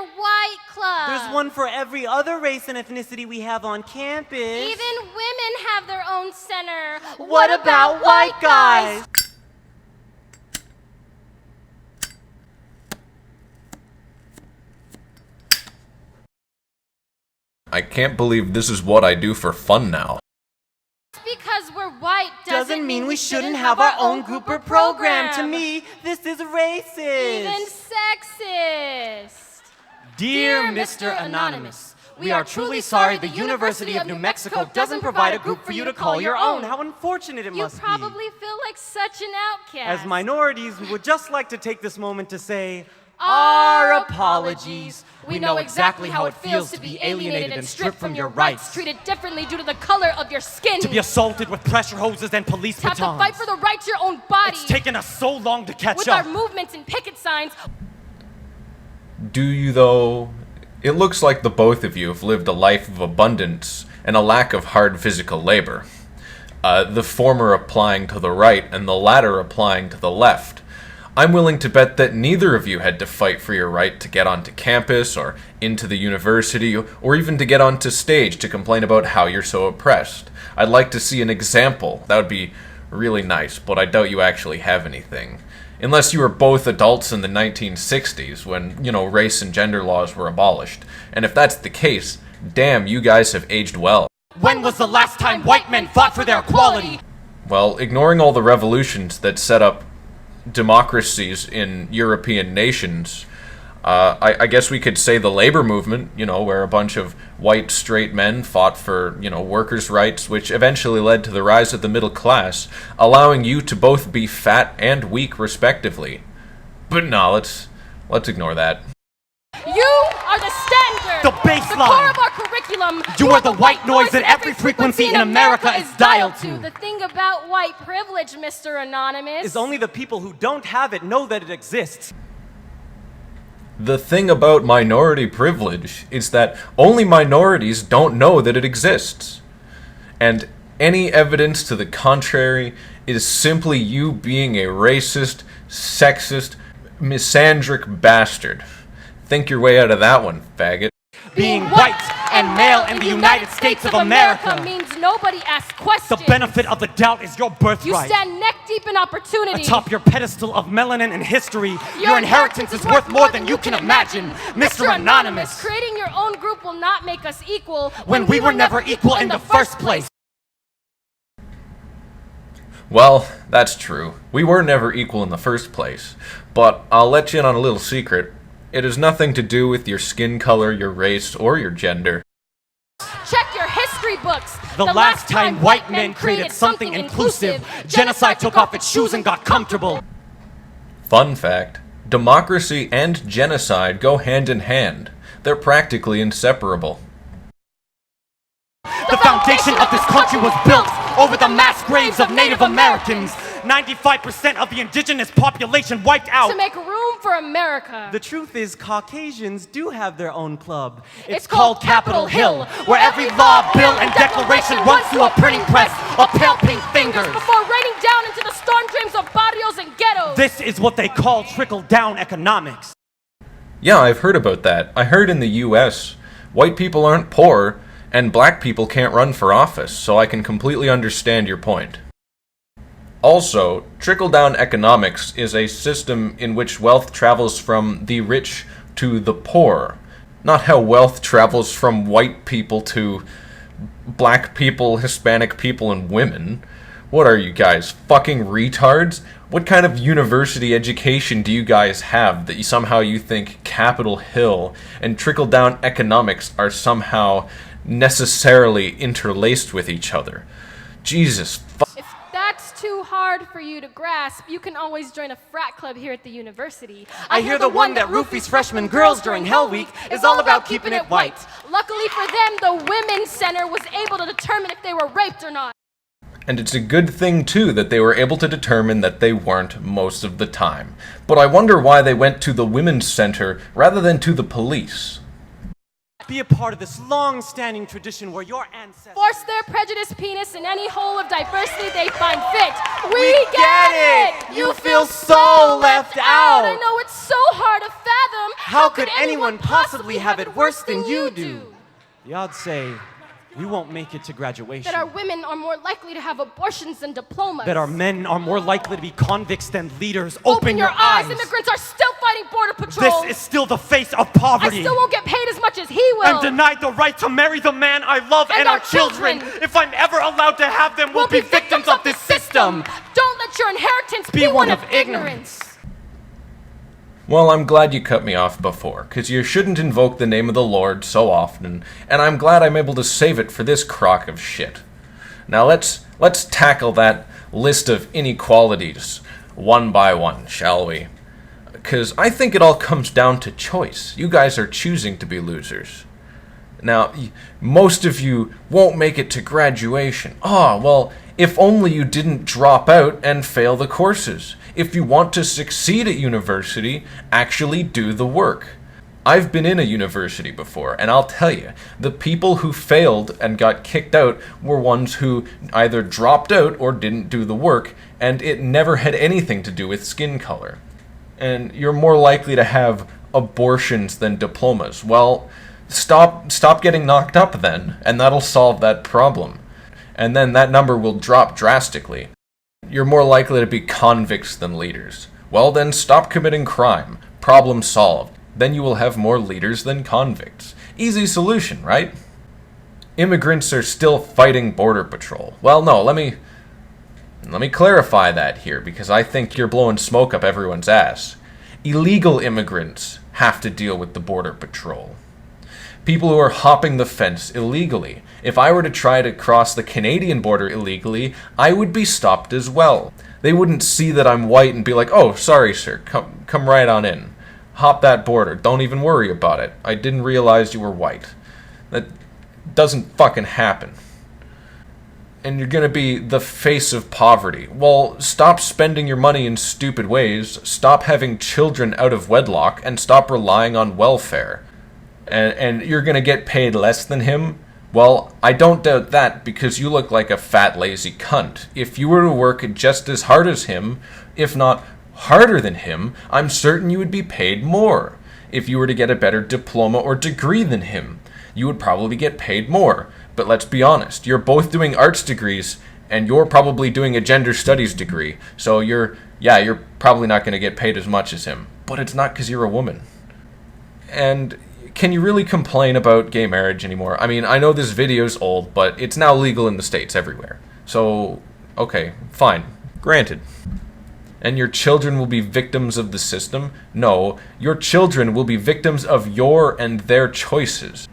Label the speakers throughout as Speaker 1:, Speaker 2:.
Speaker 1: their white club.
Speaker 2: There's one for every other race and ethnicity we have on campus.
Speaker 1: Even women have their own center.
Speaker 2: What about white guys?
Speaker 3: I can't believe this is what I do for fun now.
Speaker 1: Because we're white
Speaker 2: doesn't mean we shouldn't have our own group or program. To me, this is racist.
Speaker 1: Even sexist.
Speaker 2: Dear Mr. Anonymous, we are truly sorry the University of New Mexico doesn't provide a group for you to call your own. How unfortunate it must be.
Speaker 1: You probably feel like such an outcast.
Speaker 2: As minorities, we would just like to take this moment to say, our apologies. We know exactly how it feels to be alienated and stripped from your rights.
Speaker 1: Treated differently due to the color of your skin.
Speaker 2: To be assaulted with pressure hoses and police batons.
Speaker 1: To have to fight for the right to your own body.
Speaker 2: It's taken us so long to catch
Speaker 1: up. With our movements and picket signs.
Speaker 3: Do you, though? It looks like the both of you have lived a life of abundance and a lack of hard physical labor. The former applying to the right and the latter applying to the left. I'm willing to bet that neither of you had to fight for your right to get onto campus or into the university or even to get onto stage to complain about how you're so oppressed. I'd like to see an example. That would be really nice, but I doubt you actually have anything. Unless you were both adults in the 1960s when, race and gender laws were abolished. And if that's the case, damn, you guys have aged well.
Speaker 2: When was the last time white men fought for their equality?
Speaker 3: Well, ignoring all the revolutions that set up democracies in European nations, I guess we could say the labor movement, where a bunch of white straight men fought for, workers' rights, which eventually led to the rise of the middle class, allowing you to both be fat and weak respectively. But no, let's ignore that.
Speaker 1: You are the standard,
Speaker 2: the baseline,
Speaker 1: the core of our curriculum.
Speaker 2: You are the white noise that every frequency in America is dialed to.
Speaker 1: The thing about white privilege, Mr. Anonymous,
Speaker 2: is only the people who don't have it know that it exists.
Speaker 3: The thing about minority privilege is that only minorities don't know that it exists. And any evidence to the contrary is simply you being a racist, sexist, misandric bastard. Think your way out of that one, faggot.
Speaker 2: Being white and male in the United States of America
Speaker 1: means nobody asks questions.
Speaker 2: The benefit of the doubt is your birthright.
Speaker 1: You stand neck deep in opportunity.
Speaker 2: Atop your pedestal of melanin and history, your inheritance is worth more than you can imagine. Mr. Anonymous,
Speaker 1: creating your own group will not make us equal
Speaker 2: when we were never equal in the first place.
Speaker 3: Well, that's true. We were never equal in the first place. But I'll let you in on a little secret. It has nothing to do with your skin color, your race, or your gender.
Speaker 1: Check your history books.
Speaker 2: The last time white men created something inclusive, genocide took off its shoes and got comfortable.
Speaker 3: Fun fact, democracy and genocide go hand in hand. They're practically inseparable.
Speaker 2: The foundation of this country was built over the mass graves of Native Americans. 95% of the indigenous population wiped out.
Speaker 1: To make room for America.
Speaker 2: The truth is, Caucasians do have their own club.
Speaker 1: It's called Capitol Hill, where every law, bill, and declaration runs through a printing press of pale pink fingers before raining down into the storm drains of barrios and ghettos.
Speaker 2: This is what they call trickle-down economics.
Speaker 3: Yeah, I've heard about that. I heard in the US, white people aren't poor, and black people can't run for office, so I can completely understand your point. Also, trickle-down economics is a system in which wealth travels from the rich to the poor, not how wealth travels from white people to black people, Hispanic people, and women. What are you guys, fucking retards? What kind of university education do you guys have that somehow you think Capitol Hill and trickle-down economics are somehow necessarily interlaced with each other? Jesus fuck.
Speaker 1: If that's too hard for you to grasp, you can always join a frat club here at the university.
Speaker 2: I hear the one that roofies freshman girls during Hell Week is all about keeping it white.
Speaker 1: Luckily for them, the Women's Center was able to determine if they were raped or not.
Speaker 3: And it's a good thing, too, that they were able to determine that they weren't most of the time. But I wonder why they went to the Women's Center rather than to the police.
Speaker 2: Be a part of this long-standing tradition where your ancestors
Speaker 1: force their prejudiced penis in any hole of diversity they find fit. We get it!
Speaker 2: You feel so left out!
Speaker 1: I know it's so hard to fathom
Speaker 2: How could anyone possibly have it worse than you do? The odds say we won't make it to graduation.
Speaker 1: That our women are more likely to have abortions than diplomas.
Speaker 2: That our men are more likely to be convicts than leaders. Open your eyes!
Speaker 1: Immigrants are still fighting border patrol.
Speaker 2: This is still the face of poverty.
Speaker 1: I still won't get paid as much as he will.
Speaker 2: I'm denied the right to marry the man I love and our children. If I'm ever allowed to have them, we'll be victims of this system.
Speaker 1: Don't let your inheritance be one of ignorance.
Speaker 3: Well, I'm glad you cut me off before, because you shouldn't invoke the name of the Lord so often, and I'm glad I'm able to save it for this crock of shit. Now let's tackle that list of inequalities one by one, shall we? Because I think it all comes down to choice. You guys are choosing to be losers. Now, most of you won't make it to graduation. Well, if only you didn't drop out and fail the courses. If you want to succeed at university, actually do the work. I've been in a university before, and I'll tell you, the people who failed and got kicked out were ones who either dropped out or didn't do the work, and it never had anything to do with skin color. And you're more likely to have abortions than diplomas. Well, stop getting knocked up then, and that'll solve that problem. And then that number will drop drastically. You're more likely to be convicts than leaders. Well then, stop committing crime. Problem solved. Then you will have more leaders than convicts. Easy solution, right? Immigrants are still fighting border patrol. Well, no, let me clarify that here, because I think you're blowing smoke up everyone's ass. Illegal immigrants have to deal with the border patrol. People who are hopping the fence illegally. If I were to try to cross the Canadian border illegally, I would be stopped as well. They wouldn't see that I'm white and be like, "Oh, sorry, sir, come right on in. Hop that border. Don't even worry about it. I didn't realize you were white." That doesn't fucking happen. And you're gonna be the face of poverty. Well, stop spending your money in stupid ways, stop having children out of wedlock, and stop relying on welfare. And you're gonna get paid less than him? Well, I don't doubt that, because you look like a fat, lazy cunt. If you were to work just as hard as him, if not harder than him, I'm certain you would be paid more. If you were to get a better diploma or degree than him, you would probably get paid more. But let's be honest, you're both doing arts degrees, and you're probably doing a gender studies degree, so you're probably not going to get paid as much as him. But it's not because you're a woman. And can you really complain about gay marriage anymore? I mean, I know this video's old, but it's now legal in the States everywhere. So, okay, fine. Granted. And your children will be victims of the system? No, your children will be victims of your and their choices.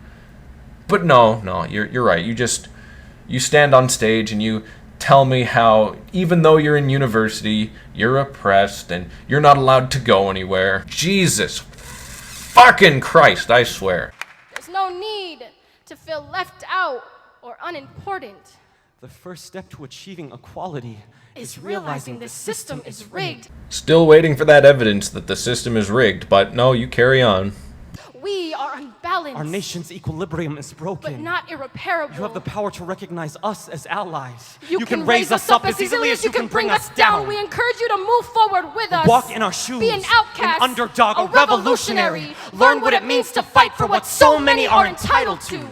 Speaker 3: But no, you're right. You stand on stage and you tell me how, even though you're in university, you're oppressed and you're not allowed to go anywhere. Jesus fucking Christ, I swear.
Speaker 1: There's no need to feel left out or unimportant.
Speaker 2: The first step to achieving equality
Speaker 1: is realizing the system is rigged.
Speaker 3: Still waiting for that evidence that the system is rigged, but no, you carry on.
Speaker 1: We are unbalanced.
Speaker 2: Our nation's equilibrium is broken.
Speaker 1: But not irreparable.
Speaker 2: You have the power to recognize us as allies.
Speaker 1: You can raise us up as easily as you can bring us down. We encourage you to move forward with us.
Speaker 2: Walk in our shoes.
Speaker 1: Be an outcast.
Speaker 2: An underdog.
Speaker 1: A revolutionary. Learn what it means to fight for what so many are entitled to.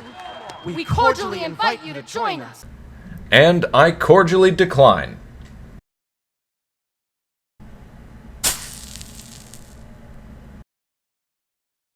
Speaker 1: We cordially invite you to join us.
Speaker 3: And I cordially decline.